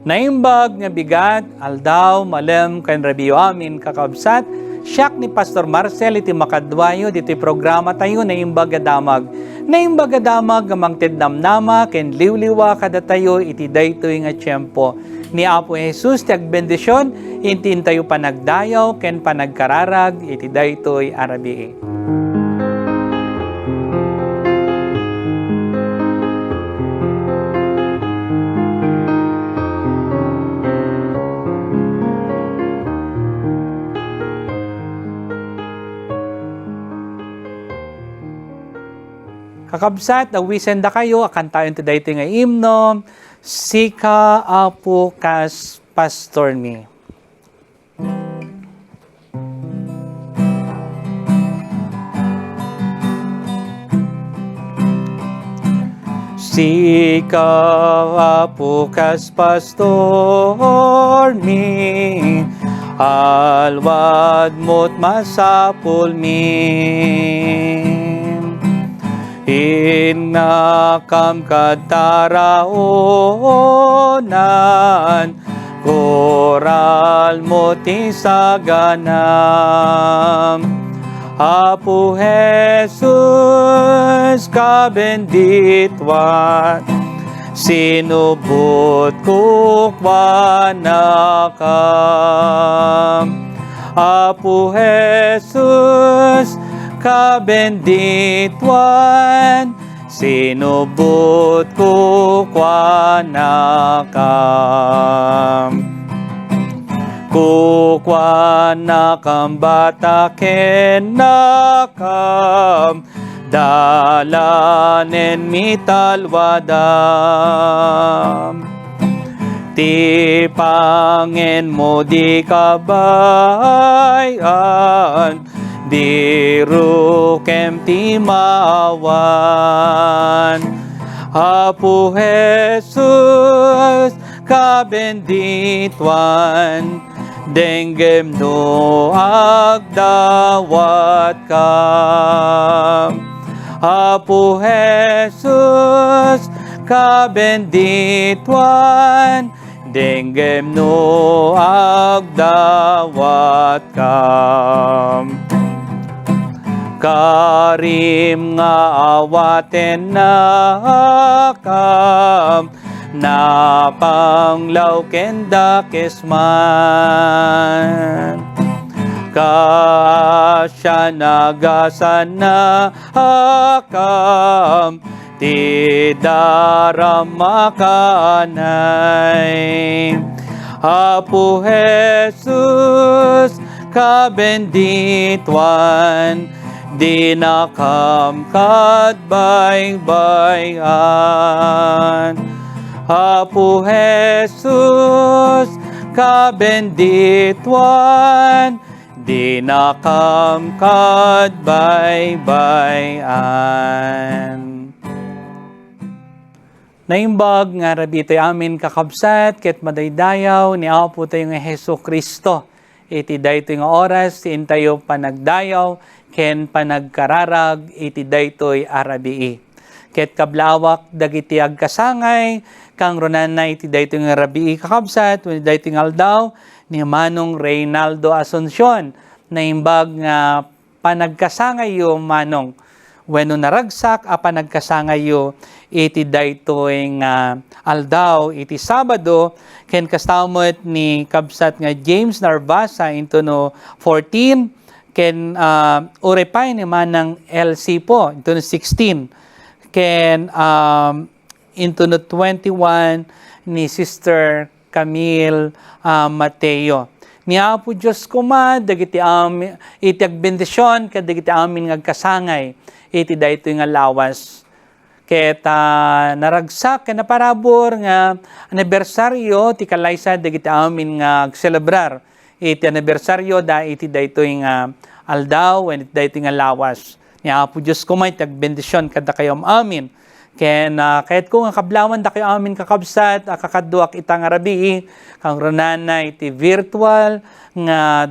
Naimbag nga bigat, aldaw, malem, kan rabiyo amin kakabsat, siyak ni Pastor Marcel iti makadwayo, dito'y programa tayo, naimbag adamag. Naimbag adamag, gamang tednamnama, ken liwliwa kada tayo, iti daytoy nga tiyempo. Ni Apo Jesus, ti agbendisyon, intin tayo panagdayaw, ken panagkararag, iti daytoy arabii. Kakabsat, awisen da kayo, akan tayo today ito nga himno, Sika Apo Kas Pastor Mi. Sika Apo Kas Pastor Mi, alwad mo't masapul mi. Innakam kataraonan, koral mo tisaganam. Apo Jesus kabenditwan, sinubot kukwanakam. Apo Jesus kabenditwan, sinubot kukwanakam. Kukwanakam bata kenakam, dalanen mitalwadam. Ti pangen mo di kabayan, diru kem ti maawan. Apo Jesus kabenditwan, denggem no agdawat kam. Apo Jesus kabenditwan, denggem no agdawat kam. Karim nga awaten na akam, napanglaw kenda kesman. Kasya nagasan na akam, ti darama kanay. Apo Jesus kabenditwan, dinakam kadbaybayan. Apo Jesus kabenditwan, dinakam kadbaybayan. Naimbag nga rabitoy amin kakabsat, ket madaydayaw ni Apo tayo nga Hesus Kristo. Iti daytoy nga oras, tiin tayo panagdayaw, ken panagkararag, iti daytoy arabii. Ket kablawak dagiti agkasangay, kang ronan na iti daytoy nga arabii kakabsat, iti daytoy nga aldaw, ni Manong Reynaldo Asuncion, naimbag nga panagkasangay yo Manong. Wenno naragsak a panagkasangay yo, iti daytoy nga aldaw, iti Sabado, ken kastamot ni kabsat nga James Narvasa into no 14, ken urepay ni manang LC po into no 16, ken into no 21 ni Sister Camille Mateo. Ni Apo Diyos kuma, dagiti amin, iti agbendisyon, kadagiti amin ngagkasangay, iti daytoy nga lawas. Ket naragsak ken naparabor nga anibersaryo ti kalaysa dagiti amin nga agselebrar. Iti anibersaryo da iti daytoy nga aldaw wen iti daytoy nga lawas. Ni Apo Dios ko may tagbendisyon kada kayo amin. Ken kahit ko nga kablawan da kayo amin kakabsat kakadduak itang arabii kang runana iti virtual nga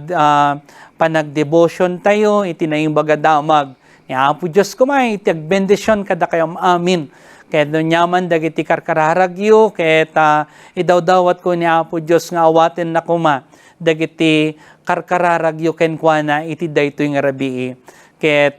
panagdevotion tayo iti naimbag damag. Apo Diyos kumay, iti agbendisyon kada kayo amin. Kaya doon nyaman, dagiti karkararagyo, kaya idawdawat ko ni Apo Diyos nga awatin na kuma, dagiti karkararagyo kenkwana, iti dayto yung rabii. Kaya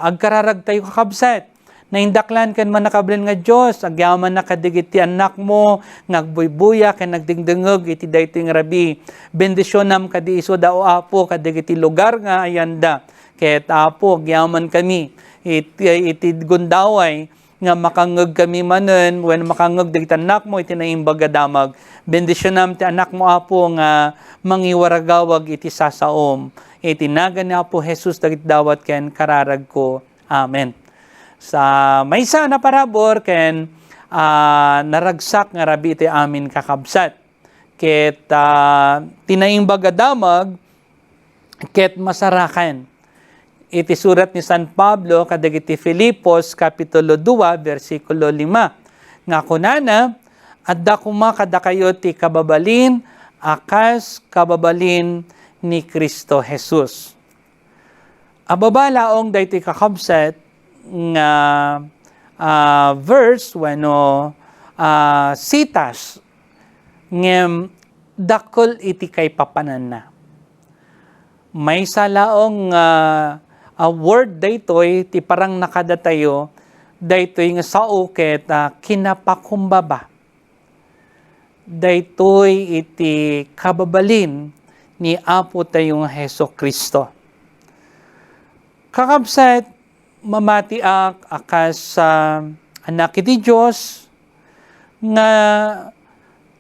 agkararag tayo kakabsat, na indaklan kan man nakablan nga Diyos, agyaman na kadigiti anak mo, ngagbuybuya, kan nagdingdingog, iti dayto yung rabii. Bendisyonam kadi iso dao Apo, kadigiti lugar nga ayanda. Kaya Apo, agyaman kami, iti gundaway, nga makangag kami manen, when makangag dagiti anak mo, iti naimbaga damag. Bendisyonam ti anak mo Apo, nga mangiwaragawag iti sasaom. Iti nagan ni Apo Jesus, dagiti dawat ken kararag ko. Amen. Sa maysa na parabor ken naragsak nga rabi iti amin kakabsat. Ket tinaimbaga damag, ket masarakan. Iti surat ni San Pablo kadagiti Filipos kapitulo 2 bersikulo 5 nga kunana, adda kuma kada kayo ti kababalin akas kababalin ni Kristo Jesus. Ababalaong daytoy kakabsat nga verse wano sitas ngem dakol iti kay papanan na. May salaong word daytoy ti parang nakadatayo daytoy nga sao ket kinapakumbaba. Daytoy iti kababalin ni Apo tayong Hesus Kristo. Kakabsat, mamatiak akas anak iti Diyos nga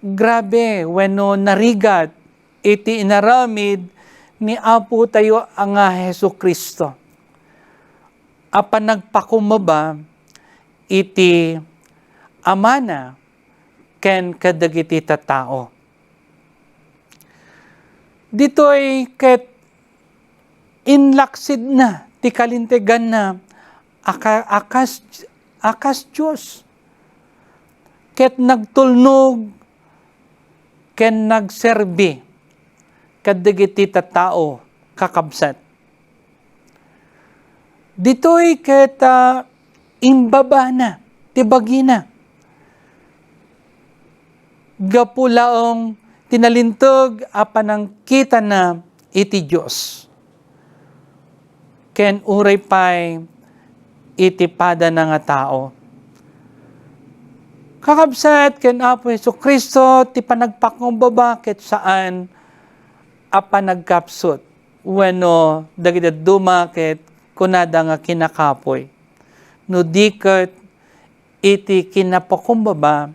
grabe wenno narigat iti inaramid ni Apo tayo ang Hesus Kristo. Apan nagpakumaba iti amana ken kadagiti tattao. Ditoy ket inlaksid na ti kalintegan na akas Diyos. Ket nagtulnog ken nagserbi kadagiti tattao kakabsat. Ditoy ket imbaba na ti bagina. Gapulaong tinalintog apanang kita na iti Diyos. Ken uray pay itipada na nga tao. Kakabsat ken Apo Hesus Kristo ti panagpakumbaba ket saan nagkapsot wenno dagiti duma ket kunada nga kinakapoy. No diket iti kinapakumbaba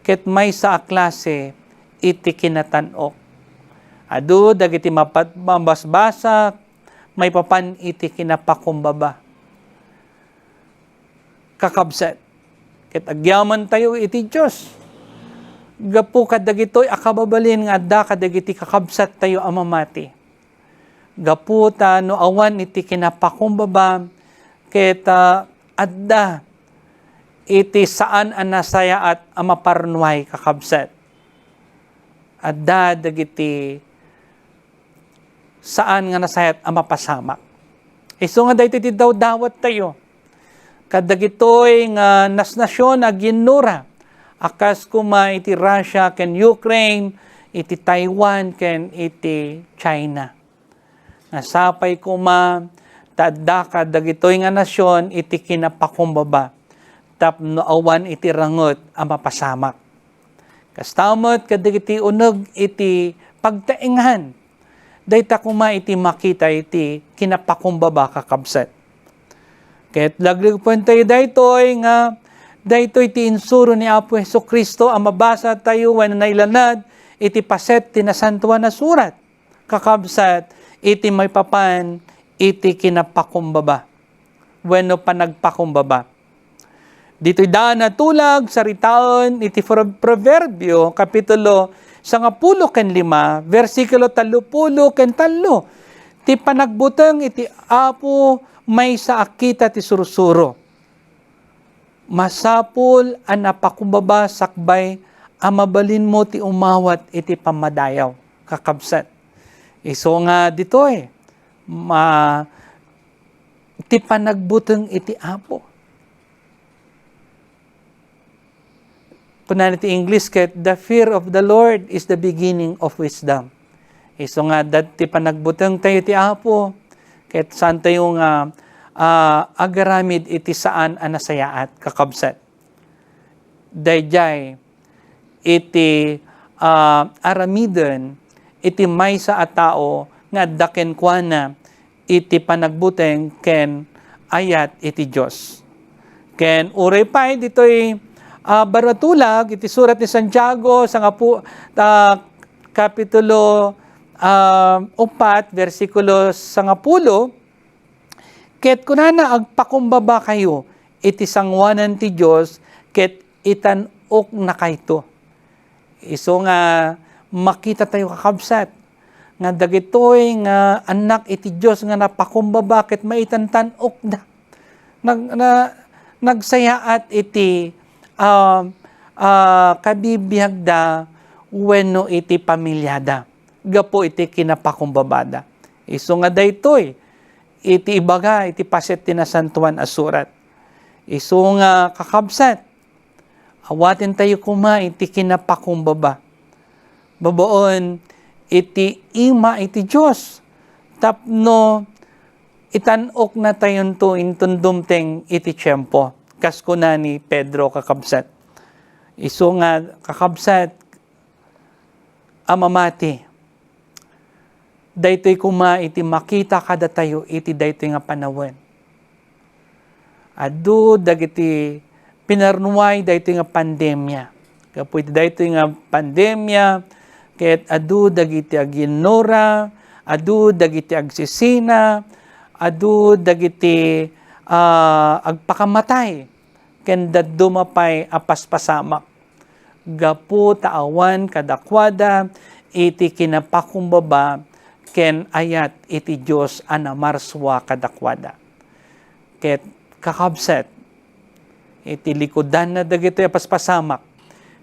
ket may sa klase iti kinatan-ok. Adu dagiti mabasbasa may papan iti kinapakumbaba. Kakabsat. Ket agyaman tayo iti Diyos. Gapu kadagitoy akababalin nga adda kadagiti kakabsat tayo amamati. Gapu ta no awan iti kinapakumbaba ket adda iti saan anasaya at amaparnuay kakabsat. Adda dagiti saan nga nasayat amapasamak. Isu nga daytoy ti dawdawat tayo. Kadagitoy nga nasnasyon aginura akas kuma iti Russia ken Ukraine, iti Taiwan ken iti China. Nasapay kuma tadda kadagitoy nga nasyon iti kinapakumbaba. Tapno awan iti rangot a mapasamak. Kastamot kadagiti unog iti pagtaingan. Dayta kuma iti makita iti kinapakumbaba kakabsat. Ket laglag po tayo daytoy nga daytoy ti insuro ni Apo Hesus Kristo ang mabasa tayo when nailanad iti paset ti nasantuan na surat. Kakabsat iti may papan iti kinapakumbaba. Wenno panagpakumbaba. Dito'y daan na tulag sa ritaon iti Proverbio kapitulo 10 ken 5 versikulo 30 ken 3. Ti panagbuteng iti Apo may sa akita ti sursuro. Masapul ang napakumbaba sakbay amabalin mo ti umawat iti pamadayaw. Kakabsat. Iso nga dito ti panagbuteng iti Apo. Kunan iti English ket, the fear of the Lord is the beginning of wisdom. Iso nga, ti panagbuteng tayo iti Apo, ket saan tayo nga agaramid iti saan anasayaat kakabsat. Dayjay iti aramiden iti maysa a tao nga daken kuana iti panagbuteng ken ayat iti Dios. Ken uray pay ditoy baratulag iti surat ni Santiago sa kapitulo 4 versikulo 10, ket kunana agpakumbaba kayo iti sangwanan ti Dios ket itanok na kayto. Iso nga makita tayo kakabsat nga dagitoy nga anak iti Dios nga napakumbaba ket maitantanok da. Nagsayaat iti kabibiyag da wenno iti pamilyada. Gapo iti kinapakumbabada. Iso nga daytoy iti ibaga iti paset ti nasantuan a surat. Iso nga kakabsat, awaten tayo kuma iti kinapakumbaba. Babaon iti ima iti Diyos. Tapno itanok na tayon to intundumteng iti tiyempo. Kasko na ni Pedro kakabsat. Iso nga kakabsat, amamati. Daytoy kuma iti makita kada tayo iti daytoy nga panawen. Adu dagiti pinarnuay daytoy nga pandemya. Kapo iti daytoy nga pandemya ket adu dagiti aginora, adu dagiti agsisina, adu dagiti agpakamatay ken daddo mapay apaspasamak. Gapu taawan kadakwada iti kinapakumbaba ken ayat iti Dios anamarswa kadakwada. Ket kakabsat iti likodan na dagitoy apaspasamak.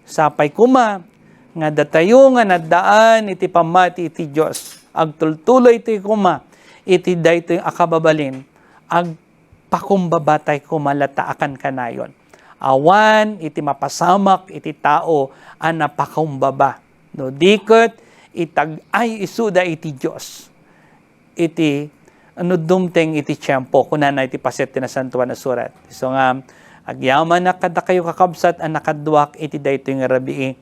Sapay kuma nga datayo nga naddaan iti pamati iti Dios. Agtultuloy iti kuma iti daytoy akababalin agpakumbabatay kumalata akan kanayon. Awan iti mapasamak iti tao ang napakumbaba. No dikot itag-ay isuda iti Diyos. Iti dumteng iti tiyempo kunana iti paset ti nasantuan na surat. So nga agyaman na kada kayo kakabsat ang nakadwak iti daytoy nga rabii.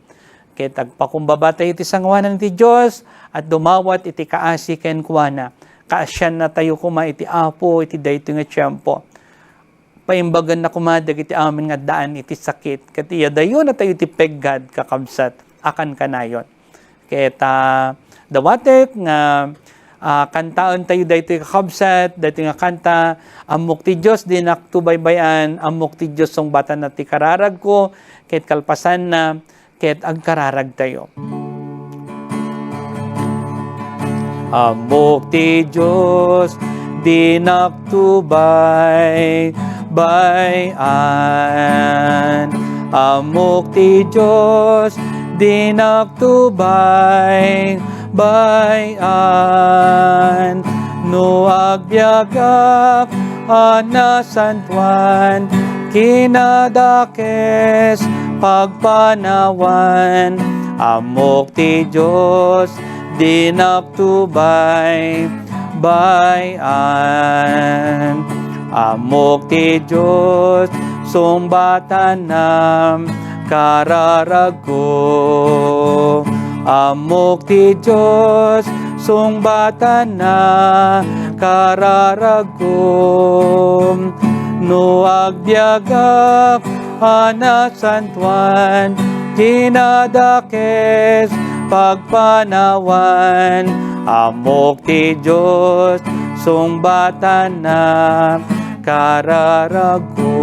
Ket agpakumbaba tayo iti sangwanan iti Diyos at dumawat iti kaasi ken kuana. Kaasyan na tayo kuma iti Apo iti daytoy nga tiyempo. Paimbagan na kumadag iti amin nga daan iti sakit. Ket iya dayo na tayo iti peggad kakabsat akan kanayon. Ket dawatek nga kantaon tayo daytoy kakabsat, daytoy nga kanta, amok ti Dios di naktubaybayan, amok ti Dios song batan na ti kararag ko, ket kalpasan na, ket agkararag tayo. Amok ti Dios di naktubay bayan, amok ti Dios di naktubay bayan, no agbyagak anasantuan kinadakes pagpanawan, amok ti Dios di naktubay bayan, amok ti Dios sumbatan nam kararag ko, amok ti Diyos sungbatan na kararag ko, no agbyagak anasantuan kinadakes pagpanawan, amok ti Diyos sungbatan na kararag ko.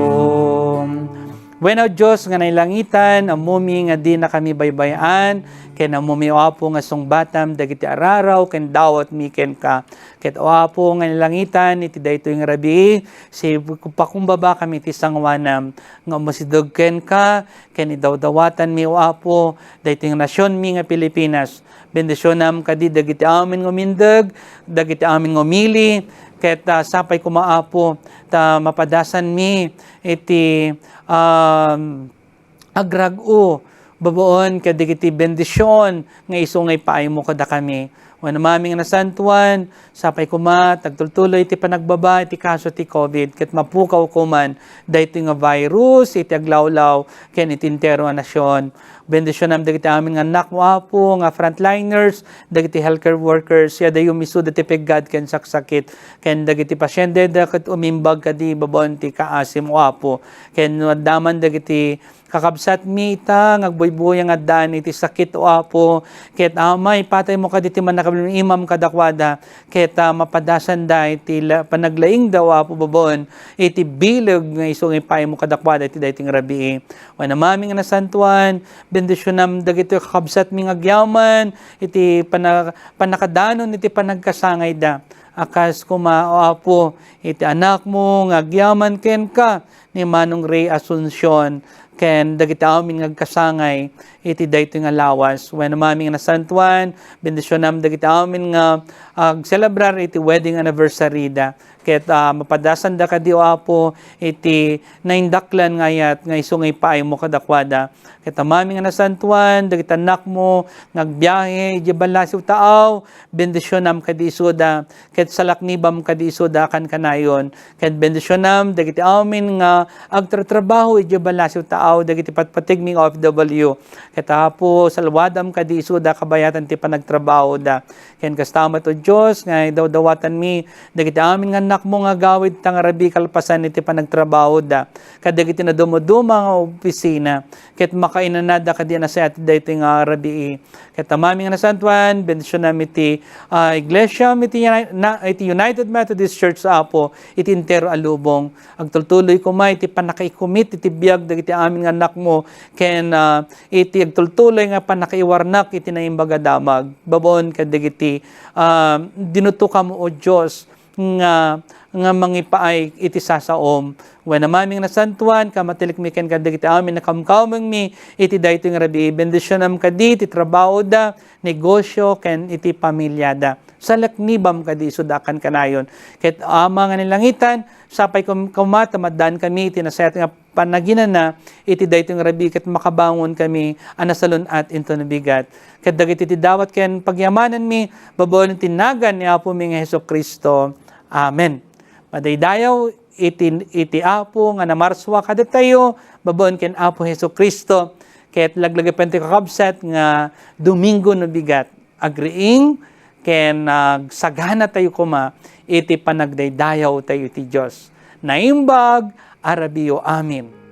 Bueno, Diyos nga nailangitan, amumi nga di na kami baybayan, ken amumi oapo nga sungbatam, dagiti araraw, ken dawat mi ken ka. Ket oapo nga nailangitan, iti daytoy nga rabi, si pakumbaba kami ti sangwanam, nga masidog ken ka, ken idawdawatan mi oapo, daytoy nga nasyon mi nga Pilipinas. Bendisyonam kadi dagiti amin ngumindag, dagiti amin ngumili, ket sapay kumaapo ta mapadasan mi iti agrag-o baboon kadigiti bendisyon nga isungay paay mo kada kami. When maming nasantuan, sapay kuma, tagtultuloy iti panagbaba, iti kaso ti COVID, ket mapukaw kuman, dahito nga virus, iti aglawlaw, ken iti intero nga nasyon. Bendisyon nam dagiti amin nga anak mo apo, nga frontliners, dagiti healthcare workers, siya dayo miso dati peggad ken saksakit, ken dagiti pasyente dakat umimbag kadi babon ti kaasim o apo, ken daman dagiti kakabsat mi ita, ngagboy-boy nga daan iti sakit o apo, ket amay patay mo kaditi man nakabili imam kadakwada, ket mapadasan da iti panaglaing daw apo babon, iti bilog nga isong ipay mo kadakwada iti dahiting rabii. Wana mami nga nasantuan, bendisyonam dagiti kakabsat mi ngagyaman, iti panakadanon iti panagkasangay da. Akas kuma o apo, iti anak mo ngagyaman ken ka, ni Manong Ray Asuncion, ken dagiti amin ngagkasangay iti daytoy nga lawas when mami nga nasantuan bendisyonam dagiti amin nga celebrar iti wedding anniversary da ket mapadasan da kadi o apo iti naindaklan ngayat nga isungay paay mo kadakwada ket mami nga nasantuan dagiti anak mo ngagbiyahe iti balasiw taaw bendisyonam kadi isuda ket salaknibam kadi isuda kan kanayon ket bendisyonam dagiti amin nga agtratrabaho iti balasiw taaw dagiti patpatigming OFW ket apo salwadam kadi isuda kabayatan ti panagtrabaho da ken kastama to Dios nga daw-dawatan mi dagiti amin nga anak mo nga gawid tang rabi kalpasan iti panagtrabaho da kadagiti na dumoduma nga opisina ket makainanada kadi na sa ati daytoy nga rabi ket mami nga nasantuan bendisyonam iti iglesia iti United Methodist Church sa apo iti entero alubong agtultuloy kumay iti panakaikumit iti biag dagiti amin nga anak mo ken iti agtultuloy nga panakaiwarnak iti naimbaga damag babon kadagiti dinutuka mo o Dios nga mangipaay iti sasaom when maming nasantuan kamatilikmiken kadagiti amin nakamkameng mi iti daytoy nga rabi bendisyonam kadi iti trabaho da negosyo ken iti pamilya da salaknibam kadi sudakan kanayon ket ama nga nilangitan sapay kumatamaddan kami iti nasayat nga panaginan na iti daytoy nga rabi ket makabangon kami anasalon at into nabigat ket dagiti iti dawat ken pagyamanan mi babon tinagan ni Apo mi nga Hesukristo. Amen. Madaydayaw iti Apo nga namarswa kadatayo babon ken Apo Hesukristo ket laglagay penti kakabsat nga Domingo no bigat agriing ken sagana tayo kuma iti panagdaydayaw tayo iti Dios naimbag arabiyo amin.